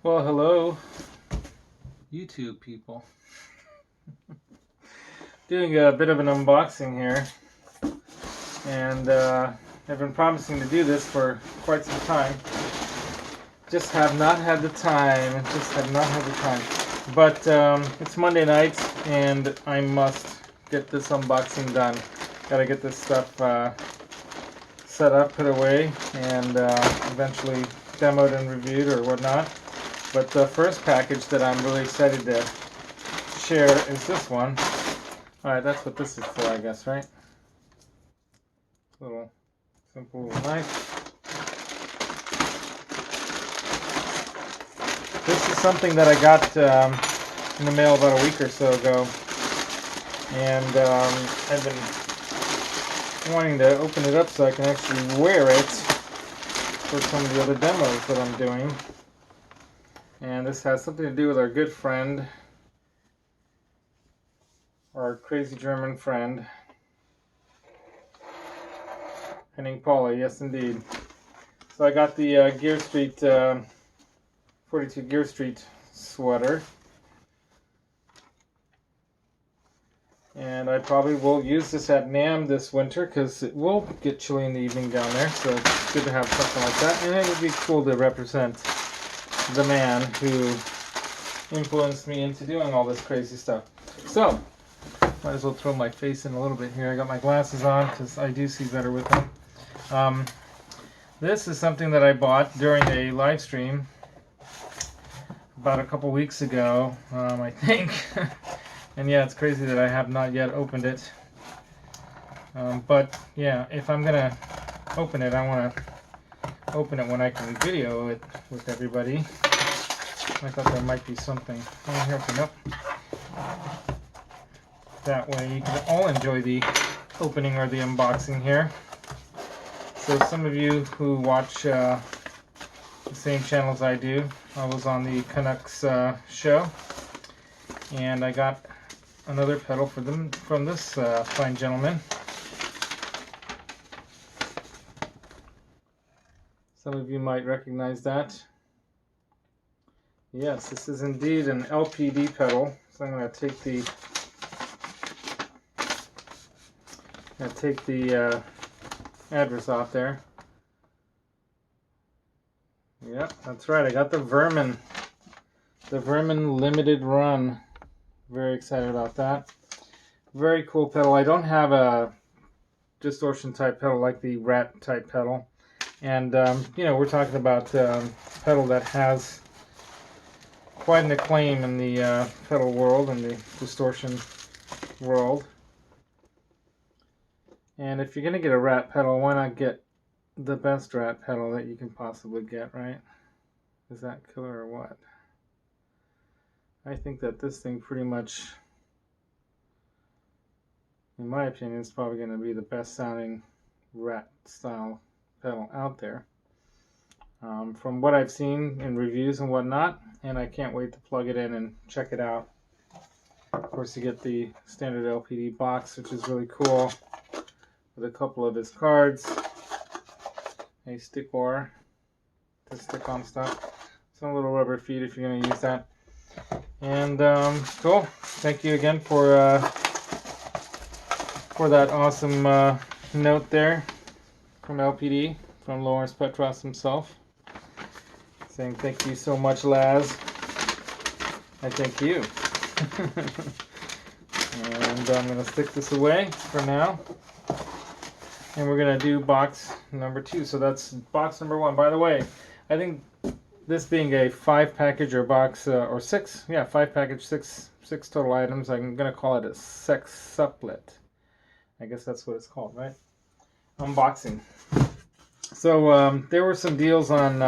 Well, hello, YouTube people. Doing a bit of an unboxing here, and I've been promising to do this for quite some time. Just have not had the time. But it's Monday night, and I must get this unboxing done. Gotta get this stuff set up, put away, and eventually demoed and reviewed or whatnot. But the first package that I'm really excited to share is this one. Alright, that's what this is for, I guess, right? Little simple little knife. This is something that I got in the mail about a week or so ago. And I've been wanting to open it up so I can actually wear it for some of the other demos that I'm doing. And this has something to do with our good friend, our crazy German friend, Henning Paula, yes indeed. So I got the Gear Street, 42 Gear Street sweater. And I probably will use this at NAMM this winter because it will get chilly in the evening down there. So it's good to have something like that. And it would be cool to represent the man who influenced me into doing all this crazy stuff. So, might as well throw my face in a little bit here. I got my glasses on because I do see better with them. This is something that I bought during a live stream about a couple weeks ago, I think. And yeah, it's crazy that I have not yet opened it. But yeah, if I'm gonna open it, I want to open it when I can video it with everybody. I thought there might be something. Oh, here we go. That way you can all enjoy the opening or the unboxing here. So some of you who watch the same channel as I do, I was on the Canucks show, and I got another pedal for them from this fine gentleman. Some of you might recognize that. Yes, this is indeed an LPD pedal. So I'm going to take the address off there. Yep, that's right. I got the VRMN limited run. Very excited about that. Very cool pedal. I don't have a distortion type pedal like the Rat type pedal. And, you know, we're talking about a pedal that has quite an acclaim in the pedal world and the distortion world. And if you're going to get a Rat pedal, why not get the best Rat pedal that you can possibly get, right? Is that killer or what? I think that this thing pretty much, in my opinion, is probably going to be the best sounding Rat style pedal out there. From what I've seen in reviews and whatnot, and I can't wait to plug it in and check it out. Of course, you get the standard LPD box, which is really cool, with a couple of his cards, a stick or to stick on stuff, some little rubber feet if you're going to use that. And cool. Thank you again for that awesome note there from LPD, from Lawrence Petross himself, saying thank you so much, Laz. I thank you. And I'm going to stick this away for now. And we're going to do box number 2. So that's box number 1. By the way, I think this being a 5 package or box, or 6, yeah, 5 package, 6 total items, I'm going to call it a Sextuplet. I guess that's what it's called, right? Unboxing. So there were some deals on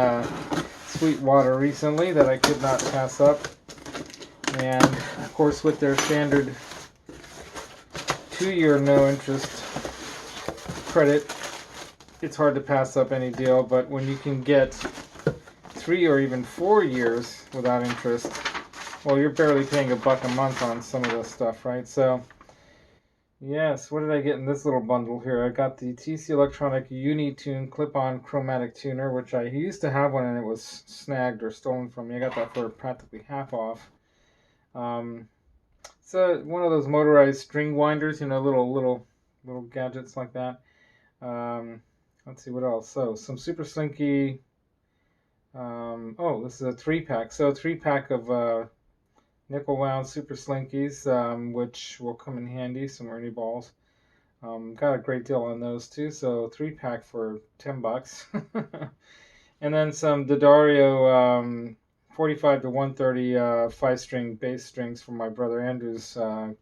Sweetwater recently that I could not pass up. And of course, with their standard 2-year no interest credit, it's hard to pass up any deal. But when you can get 3 or even 4 years without interest, well, you're barely paying $1 a month on some of this stuff, right? So Yes, what did I get in this little bundle here? I got the TC Electronic Unitune clip-on chromatic tuner, which I used to have one and it was snagged or stolen from me. I got that for practically half off. So one of those motorized string winders, you know, little gadgets like that. Let's see what else. So some super slinky. Oh, this is a 3-pack. So a 3-pack of nickel wound super slinkies, which will come in handy. Some Ernie balls. Got a great deal on those too. So 3-pack for $10. And then some D'Addario 45 to 130 5-string bass strings from my brother Andrew's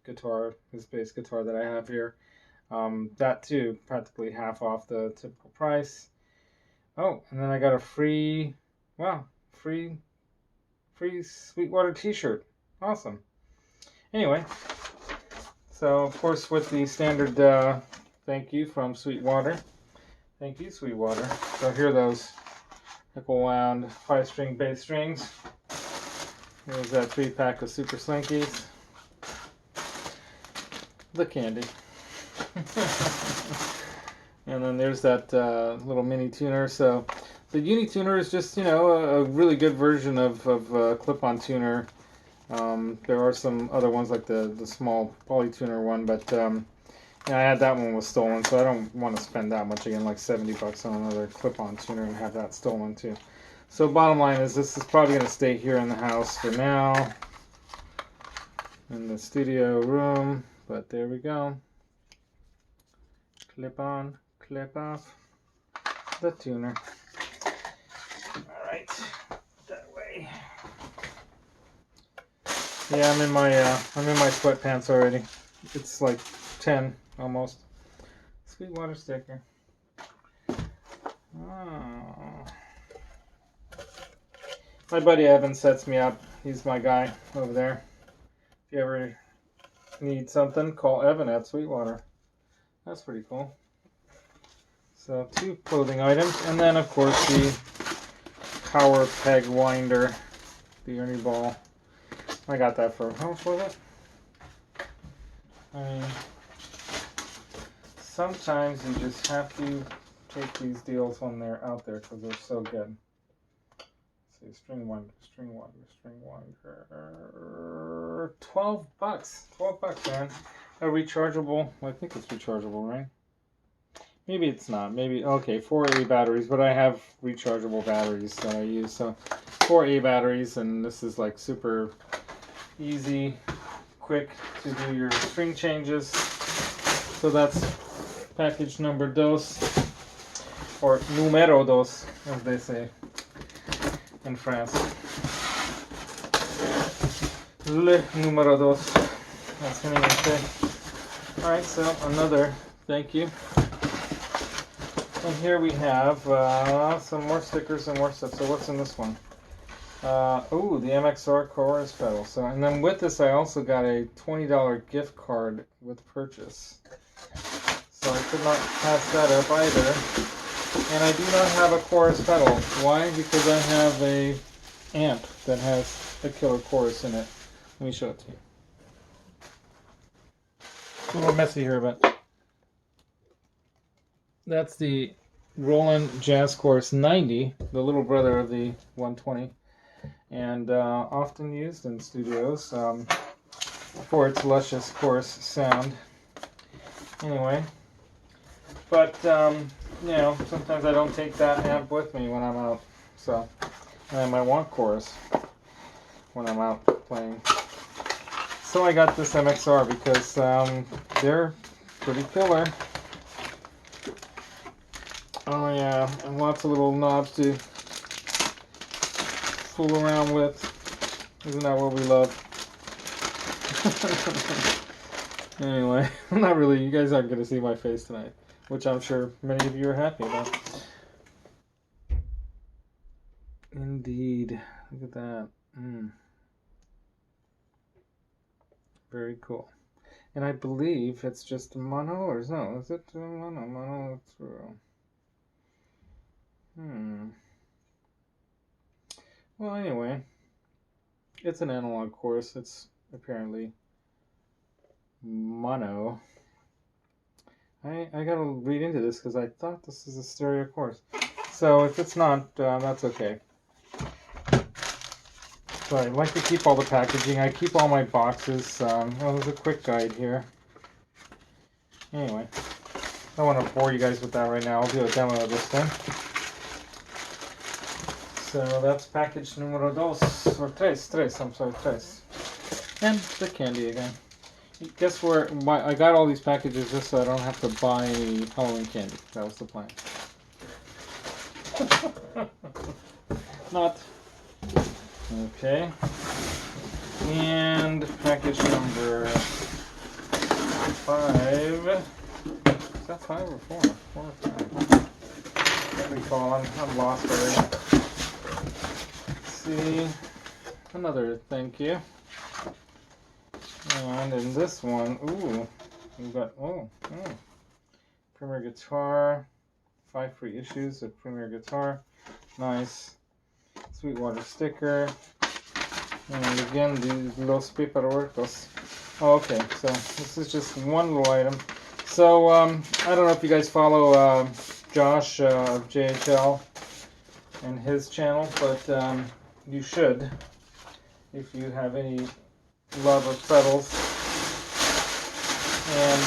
guitar, his bass guitar that I have here. That too, practically half off the typical price. Oh, and then I got a free Sweetwater t-shirt. Awesome. Anyway, so of course with the standard thank you from Sweetwater. Thank you, Sweetwater. So here are those nickel wound 5-string bass strings. Here's that 3-pack of super slinkies. The candy. And then there's that little mini tuner. So the Uni tuner is just, you know, a really good version of clip-on tuner. There are some other ones like the small poly tuner one, but yeah, I had that one was stolen, so I don't want to spend that much again, like $70 on another clip-on tuner and have that stolen too. So bottom line is this is probably going to stay here in the house for now, in the studio room, but there we go. Clip on, clip off the tuner. Alright, that way. Yeah, I'm in my sweatpants already. It's like 10 almost. Sweetwater sticker. Oh. My buddy Evan sets me up. He's my guy over there. If you ever need something, call Evan at Sweetwater. That's pretty cool. So 2 clothing items, and then of course the power peg winder, the Ernie ball. I got that for, how much was it? I mean, sometimes you just have to take these deals when they're out there because they're so good. Let's see, string winder. $12. $12, man. A rechargeable, I think it's rechargeable, right? Maybe it's not. Maybe, okay, 4 A batteries, but I have rechargeable batteries that I use. So 4 A batteries, and this is like super easy, quick to do your string changes. So that's package number 2, or numero 2, as they say in France. Le numero 2, that's how you say. Alright, so another thank you. And here we have some more stickers and more stuff. So what's in this one? Oh, the MXR chorus pedal. So, and then with this, I also got a $20 gift card with purchase. So I could not pass that up either. And I do not have a chorus pedal. Why? Because I have a amp that has a killer chorus in it. Let me show it to you. It's a little messy here, but that's the Roland Jazz Chorus 90, the little brother of the 120, and often used in studios for its luscious chorus sound. Anyway, but you know, sometimes I don't take that amp with me when I'm out, so I might want chorus when I'm out playing. So I got this MXR because they're pretty killer. Oh yeah, and lots of little knobs to fool around with. Isn't that what we love? Anyway, not really. You guys aren't going to see my face tonight, which I'm sure many of you are happy about. Indeed. Look at that. Very cool. And I believe it's just mono, or no, is it mono? Mono through. Well, anyway, it's an analog chorus. It's apparently mono. I gotta read into this because I thought this is a stereo chorus. So if it's not, that's okay. So I like to keep all the packaging. I keep all my boxes. Well, there's a quick guide here. Anyway, I don't want to bore you guys with that right now. I'll do a demo of this thing. So that's package numero dos, or tres, I'm sorry, tres. And the candy again. Guess where I got all these packages just so I don't have to buy Halloween candy. That was the plan. Not. Okay. And package number 5. Is that 5 or 4? 4 or 5? Can't recall. I'm lost already. Let's see. Another thank you. And in this one, ooh, we've got, Premier Guitar, 5 free issues of Premier Guitar, nice, Sweetwater sticker, and again, the Los Paperworkos. Oh, okay, so this is just one little item. So, I don't know if you guys follow Josh of JHL and his channel, but you should, if you have any love of pedals. And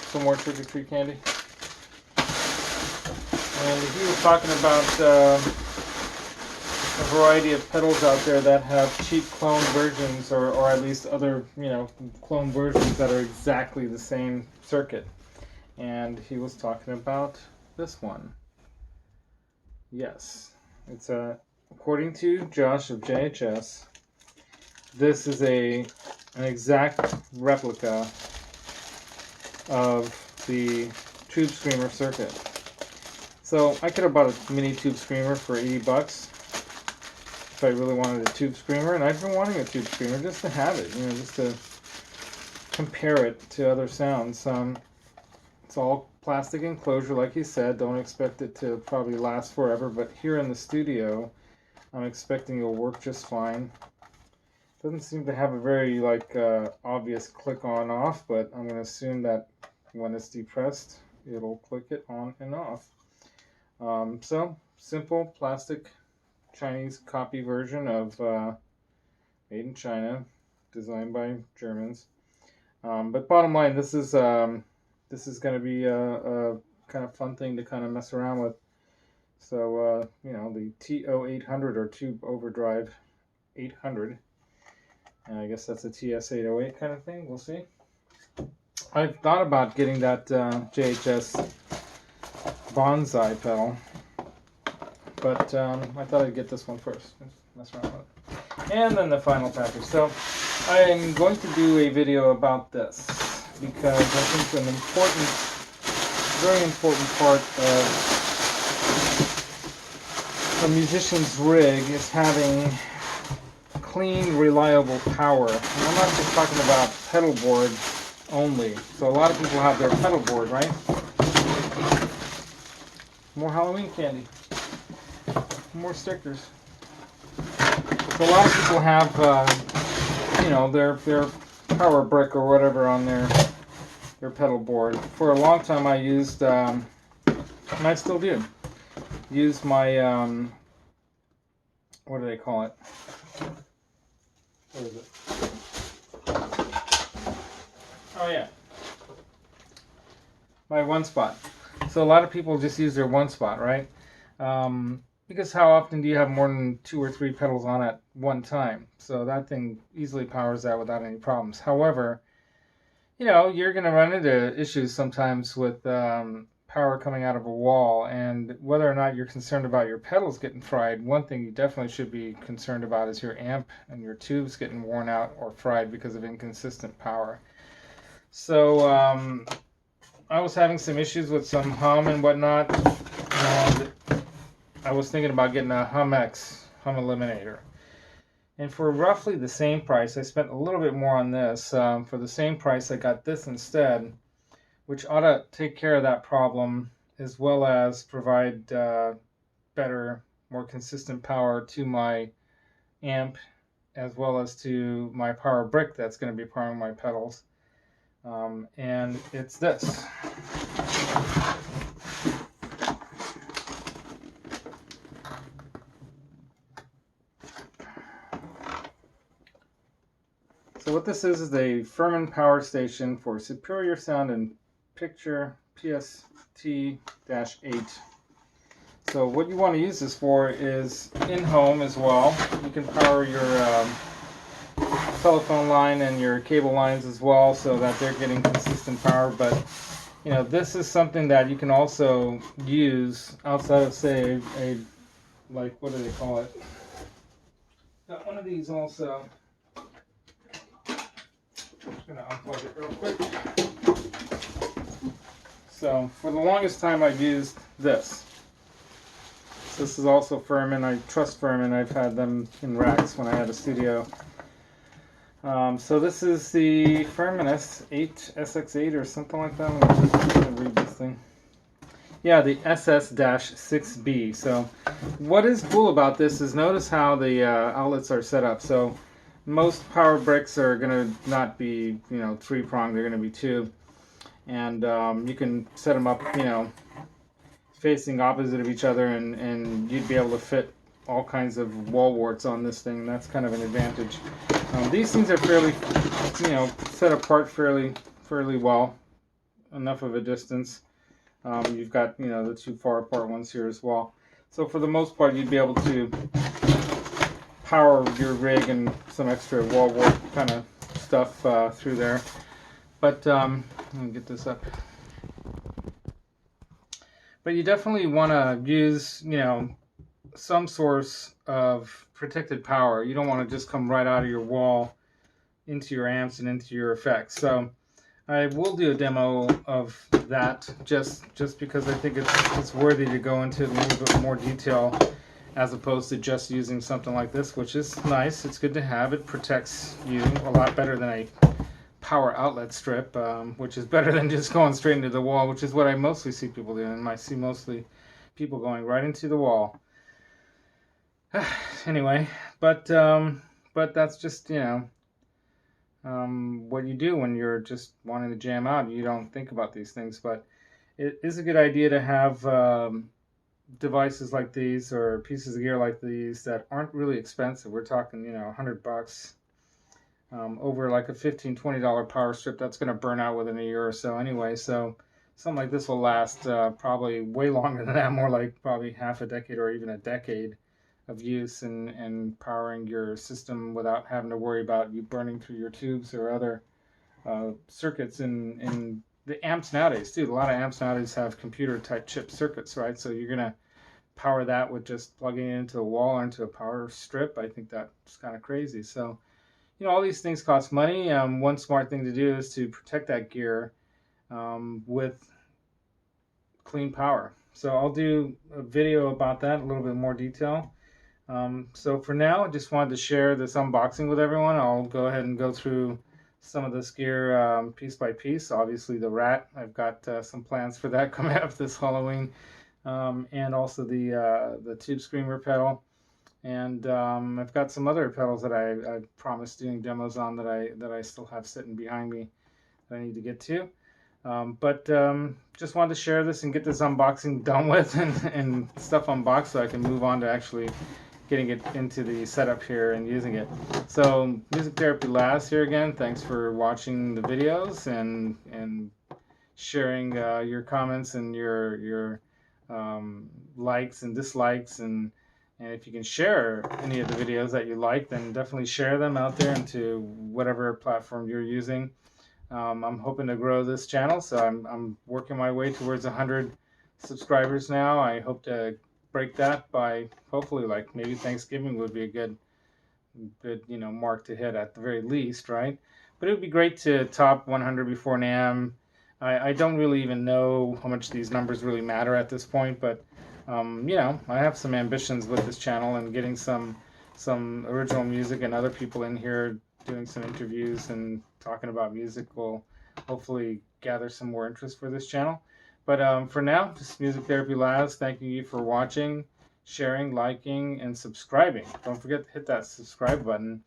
some more trick-or-treat candy. And he was talking about a variety of pedals out there that have cheap clone versions, or at least other, clone versions that are exactly the same circuit. And he was talking about this one. Yes, it's according to Josh of JHS, this is an exact replica of the Tube Screamer circuit. So I could have bought a mini Tube Screamer for 80 bucks if I really wanted a Tube Screamer, and I've been wanting a Tube Screamer just to have it, just to compare it to other sounds. It's all plastic enclosure, like he said. Don't expect it to probably last forever, but here in the studio, I'm expecting it'll work just fine. Doesn't seem to have a very obvious click on off, but I'm going to assume that when it's depressed, it'll click it on and off. So simple plastic Chinese copy version of made in China, designed by Germans. But bottom line, this is going to be a kind of fun thing to kind of mess around with. So the TO800 or Tube Overdrive 800. I guess that's a TS808 kind of thing. We'll see. I've thought about getting that JHS Bonsai pedal, but I thought I'd get this one first. Mess around with it. And then the final package. So I'm going to do a video about this because I think an important, very important part of a musician's rig is having clean, reliable power. And I'm not just talking about pedal board only. So a lot of people have their pedal board, right? More Halloween candy. More stickers. So a lot of people have, their power brick or whatever on their pedal board. For a long time I used, and I still do, use my, what do they call it? What is it? Oh yeah, my one spot. So a lot of people just use their one spot, right? Because how often do you have more than 2 or 3 pedals on at one time? So that thing easily powers that without any problems. However, you're going to run into issues sometimes with power coming out of a wall, and whether or not you're concerned about your pedals getting fried, one thing you definitely should be concerned about is your amp and your tubes getting worn out or fried because of inconsistent power. So I was having some issues with some hum and whatnot, and I was thinking about getting a hum eliminator. And for roughly the same price, I spent a little bit more on this. For the same price, I got this instead, which ought to take care of that problem, as well as provide better, more consistent power to my amp, as well as to my power brick that's going to be powering my pedals. and it's this. So what this is a VRMN power station for superior sound and picture PST-8. So what you want to use this for is in-home as well. You can power your telephone line and your cable lines as well, so that they're getting consistent power. But you know, this is something that you can also use outside of, say, a like, what do they call it? Got one of these also. Just gonna unplug it real quick. So for the longest time I've used this. This is also VRMN. I trust VRMN. I've had them in racks when I had a studio. So this is the VRMN S8, SX8 or something like that. I'm gonna read this thing. Yeah, the SS-6B. So what is cool about this is notice how the outlets are set up. So most power bricks are going to not be, you know, 3-pronged. They're going to be 2. And you can set them up, you know, facing opposite of each other, and you'd be able to fit all kinds of wall warts on this thing. That's kind of an advantage. These things are fairly, you know, set apart fairly well, enough of a distance. You've got, you know, the 2 far apart ones here as well. So for the most part, you'd be able to power your rig and some extra wall wart kind of stuff through there. But let me get this up. But you definitely want to use, you know, some source of protected power. You don't want to just come right out of your wall into your amps and into your effects. So I will do a demo of that just because I think it's worthy to go into a little bit more detail, as opposed to just using something like this, which is nice. It's good to have. It protects you a lot better than a power outlet strip, which is better than just going straight into the wall, which is what I mostly see people doing. I see mostly people going right into the wall. Anyway, but that's just, you know, what you do when you're just wanting to jam out. You don't think about these things, but it is a good idea to have devices like these or pieces of gear like these that aren't really expensive. We're talking, you know, $100 over like a $15-20 power strip that's going to burn out within a year or so anyway. So something like this will last probably way longer than that, more like probably half a decade or even a decade of use and powering your system without having to worry about you burning through your tubes or other circuits in the amps nowadays too. A lot of amps nowadays have computer type chip circuits, right? So you're gonna power that with just plugging it into a wall or into a power strip. I think that's kind of crazy. So, you know, all these things cost money. One smart thing to do is to protect that gear with clean power. So I'll do a video about that in a little bit more detail. So for now, I just wanted to share this unboxing with everyone. I'll go ahead and go through some of this gear piece by piece. Obviously the Rat, I've got some plans for that coming up this Halloween, and also the Tube Screamer pedal, and I've got some other pedals that I promised doing demos on that I still have sitting behind me that I need to get to. But just wanted to share this and get this unboxing done with and stuff unboxed, so I can move on to actually getting it into the setup here and using it. So Music Therapy Laz here again. Thanks for watching the videos and sharing your comments and your likes and dislikes, and if you can share any of the videos that you like, then definitely share them out there into whatever platform you're using. I'm hoping to grow this channel, so I'm working my way towards 100 subscribers now. I hope to break that by hopefully, like, maybe Thanksgiving would be a good you know, mark to hit at the very least, right? But it would be great to top 100 before NAMM. I don't really even know how much these numbers really matter at this point, but you know, I have some ambitions with this channel and getting some original music and other people in here doing some interviews and talking about music will hopefully gather some more interest for this channel. But for now, just Music Therapy Laz, thanking you for watching, sharing, liking, and subscribing. Don't forget to hit that subscribe button.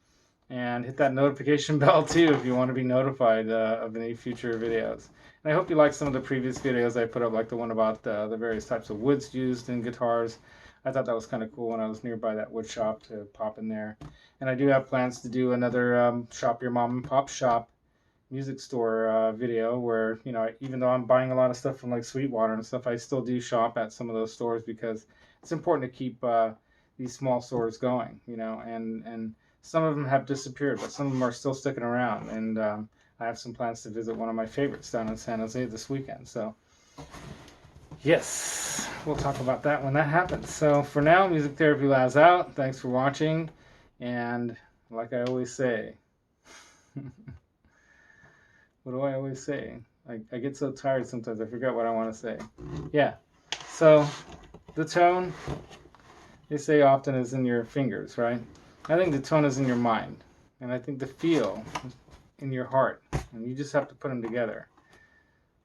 And hit that notification bell too if you want to be notified of any future videos. And I hope you like some of the previous videos I put up, like the one about the various types of woods used in guitars. I thought that was kind of cool when I was nearby that wood shop to pop in there. And I do have plans to do another Shop Your Mom and Pop Shop music store video where, you know, even though I'm buying a lot of stuff from like Sweetwater and stuff, I still do shop at some of those stores because it's important to keep these small stores going, you know, and some of them have disappeared, but some of them are still sticking around. And I have some plans to visit one of my favorites down in San Jose this weekend. So, yes, we'll talk about that when that happens. So, for now, Music Therapy Laz out. Thanks for watching. And like I always say, what do I always say? I get so tired sometimes, I forget what I want to say. Yeah, so the tone, they say often, is in your fingers, right? I think the tone is in your mind, and I think the feel is in your heart, and you just have to put them together.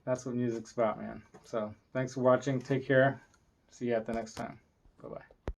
That's what music's about, man. So thanks for watching. Take care. See you at the next time. Bye-bye.